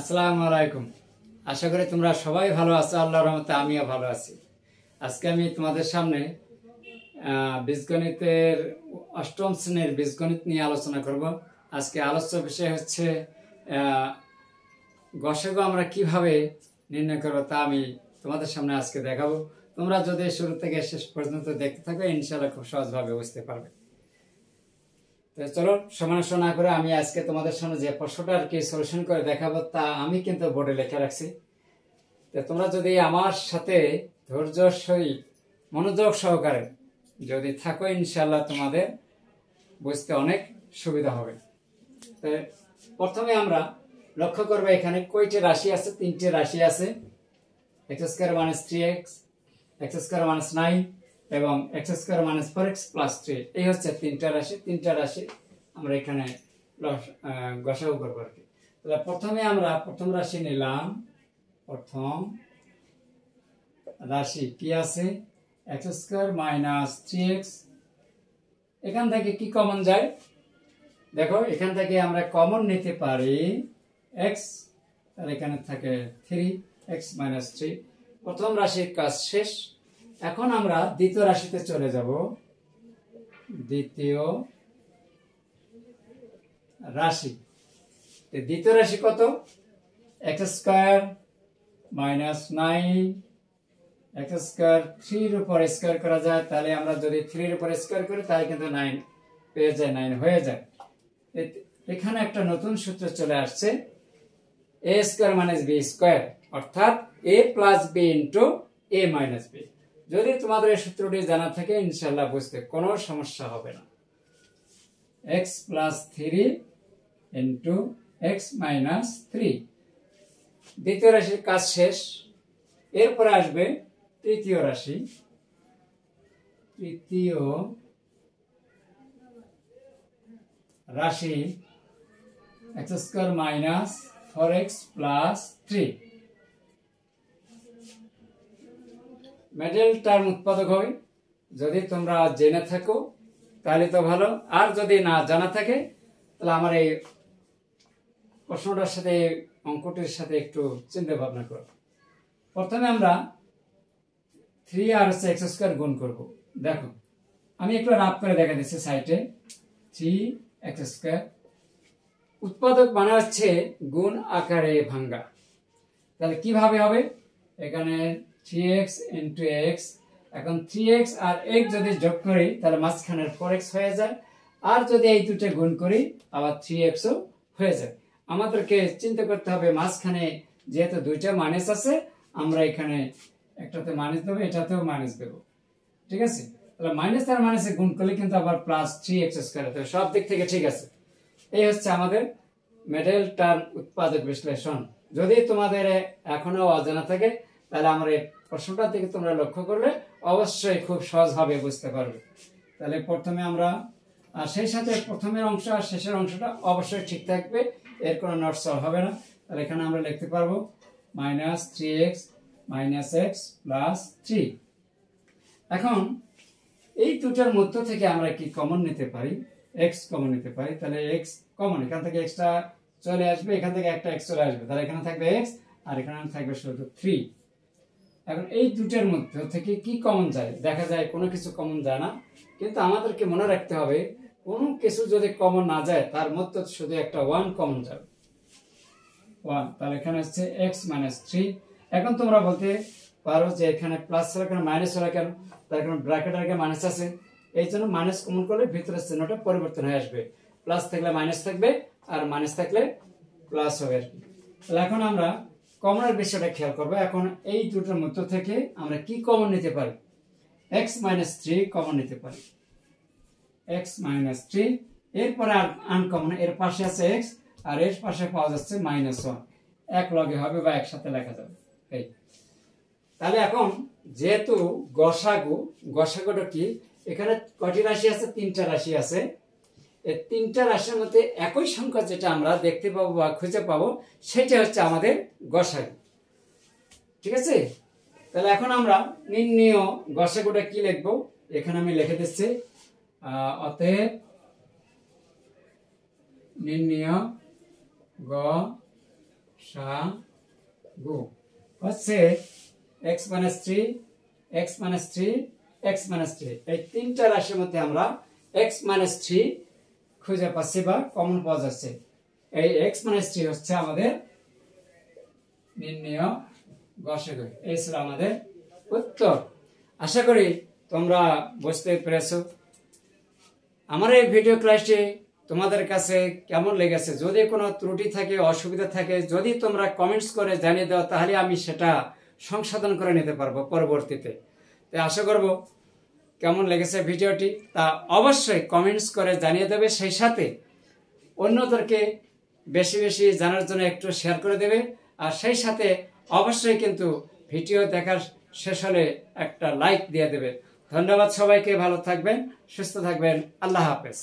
আসসালামু আলাইকুম। আশা করি তোমরা সবাই ভালো আছো। আল্লাহর রহমতে আমিও ভালো আছি। আজকে আমি তোমাদের সামনে বীজগণিতের অষ্টম শ্রেণীর বীজগণিত নিয়ে আলোচনা করব। আজকে আলোচ্য বিষয় হচ্ছে গসাগু আমরা কিভাবে নির্ণয় করব তা আমি তোমাদের সামনে আজকে দেখাবো। তোমরা যদি শুরু থেকে শেষ পর্যন্ত দেখতে থাকো ইনশাআল্লাহ খুব সহজভাবে বুঝতে পারবে। তো চলো সমস্যা না করে আমি আজকে তোমাদের সামনে যে প্রশ্নটা আর কি সলিউশন করে দেখাবো তা আমি কিন্তু বোর্ডে লিখে রাখছি। তো তোমরা যদি আমার সাথে ধৈর্য সহিত মনোযোগ সহকারে যদি থাকো ইনশাআল্লাহ তোমাদের বুঝতে অনেক সুবিধা হবে। তো প্রথমে আমরা লক্ষ্য করবো এখানে কয়টি রাশি আছে। তিনটি রাশি আছে, x² - 3x, x² - 9 এবং x² - 4x + 3। এই হচ্ছে তিনটা রাশি আমরা এখানে গসাগু করবো আর কি। তাহলে প্রথমে আমরা প্রথম রাশি নিলাম। প্রথম রাশি কি আছে? x² - 3x। এখান থেকে কি কমন যায়? দেখো এখান থেকে আমরা কমন নিতে পারি x, আর এখানে থাকে 3x - 3। প্রথম রাশির কাজ শেষ। এখন আমরা দ্বিতীয় রাশিতে চলে যাব। দ্বিতীয় রাশি কত? x² - 9। x², 3 এর উপর স্কয়ার করা যায়, তাহলে আমরা যদি 3 এর উপর স্কয়ার করি তাহলে কিন্তু 9 পেয়ে যায়, 9 হয়ে যায়। এখানে একটা নতুন সূত্র চলে আসছে, a² - b², অর্থাৎ a + b * a - b। যদি তোমাদের এই সূত্রটি জানা থাকে ইনশাআল্লাহ বুঝতে কোনো সমস্যা হবে না। x + 3 * x - 3। দ্বিতীয় রাশির কাজ শেষ। এরপরে আসবে তৃতীয় রাশি। তৃতীয় রাশি x² - 4x + 3। মিডল টার্ম উৎপাদক হবে। যদি তোমরা জেনে থাকো তাহলে তো ভালো, আর যদি না জানা থাকে তাহলে আমার এই প্রশ্নটার সাথে অঙ্কটির সাথে একটু চিন্তা ভাবনা করো। প্রথমে আমরা 3 আর x² গুণ করব। দেখো আমি একটু রাফ করে দেখা দিচ্ছি সাইডে। 3x², উৎপাদক মানে হচ্ছে গুণ আকারে ভাঙ্গা। তাহলে কিভাবে হবে? এখানে 3x * x। এখন 3x আর x যদি যোগ করি তাহলে মাঝখানের 4x হয়ে যায়, আর যদি এই দুটো গুণ করি আবার 3x ও হয়ে যায়। আমাদেরকে চিন্তা করতে হবে মাঝখানে যেহেতু দুইটা মাইনাস আছে, আমরা এখানে একটাতে মাইনাস দেবো, এটাতেও মাইনাস দেবো। ঠিক আছে? তাহলে মাইনাস আর মাইনাসে গুণ করলে কিন্তু আবার +3x²। তাহলে সব দিক থেকে ঠিক আছে। এই হচ্ছে আমাদের মিডল টার্ম উৎপাদক বিশ্লেষণ। যদি তোমাদের এখনো অজানা থাকে তাহলে আমরা এই প্রশ্নটার দিকে তোমরা লক্ষ্য করলে অবশ্যই খুব সহজভাবে বুঝতে পারবে। তাহলে প্রথমে আমরা সেই সাথে প্রথমের অংশ আর শেষের অংশটা অবশ্যই ঠিক থাকবে, এর কোনো নড়চড় হবে না। তাহলে এখানে আমরা লিখতে পারবো -3x - x + 3। এখন এই দুটার মধ্য থেকে আমরা কি কমন নিতে পারি? x কমন নিতে পারি। তাহলে x কমন, এখান থেকে xটা চলে আসবে, এখান থেকে একটা x চলে আসবে, তাহলে এখানে থাকবে x আর এখানে থাকবে শুধু 3। এখন এই দুটার মধ্যে থেকে কি কমন যায়? দেখা যায় কোনো কিছু কমন যায় না, কিন্তু আমাদেরকে মনে রাখতে হবে কোনো কিছু যদি কমন না যায় তার মধ্যে শুধু একটা 1 কমন যাবে, 1। তাহলে এখানে হচ্ছে x - 3। এখন তোমরা বলতে পারো যে এখানে প্লাস হলো কেন, মাইনাস হলো কেন? তার কারণ ব্র্যাকেটের আগে মাইনাস আছে, এই জন্য মাইনাস কমন করলে ভিতরের চিহ্নটা পরিবর্তন হয়ে আসবে। প্লাস থাকলে মাইনাস থাকবে, আর মাইনাস থাকলে প্লাস হবে আর কি। তাহলে এখন আমরা কমনের বিষয়টা খেয়াল করবো। এখন এই দুটোর মধ্য থেকে আমরা কি কমন নিতে পারি? x - 3 কমন নিতে পারি। x - 3। এরপরে আর আনকমন, এর পাশে আছে x আর এর পাশে পাওয়া যাচ্ছে -1, এক লগে হবে বা একসাথে লেখা যাবে। এই তাহলে এখন যেহেতু গসাগুটা কি, এখানে কয়টি রাশি আছে? তিনটা রাশি আছে। এই তিনটা রাশির মধ্যে একই সংখ্যা যেটা আমরা দেখতে পাবো বা খুঁজে পাবো সেটা হচ্ছে আমাদের গসাগু। ঠিক আছে? তাহলে এখন আমরা নির্ণেয় গসাগুটা কি লিখবো? এখানে আমি লিখে দিচ্ছি, অতএব নির্ণেয় গ লসাগু হচ্ছে x minus 3 x minus 3 x minus 3 এই তিনটা রাশির মধ্যে আমরা x মাইনাস 3 খুঁজে পাচ্ছি বা কমন পাওয়া যাচ্ছে। এই x মাইনাস 3 হচ্ছে আমাদের নির্ণেয় গসাগু। এই ছিল আমাদের উত্তর। আশা করি তোমরা বুঝতে পেরেছো। আমার এই ভিডিও ক্লাসটি তোমাদের কাছে কেমন লেগেছে? যদি কোনো ত্রুটি থাকে, অসুবিধা থাকে, যদি তোমরা কমেন্টস করে জানিয়ে দাও, তাহলে আমি সেটা সংশোধন করে নিতে পারবো পরবর্তীতে। তাই আশা করব কেমন লেগেছে ভিডিওটি তা অবশ্যই কমেন্টস করে জানিয়ে দেবে। সেই সাথে অন্যদেরকে বেশি বেশি জানার জন্য একটু শেয়ার করে দেবে। আর সেই সাথে অবশ্যই কিন্তু ভিডিও দেখার শেষ হলে একটা লাইক দিয়ে দেবে। ধন্যবাদ সবাইকে। ভালো থাকবেন, সুস্থ থাকবেন। আল্লাহ হাফেজ।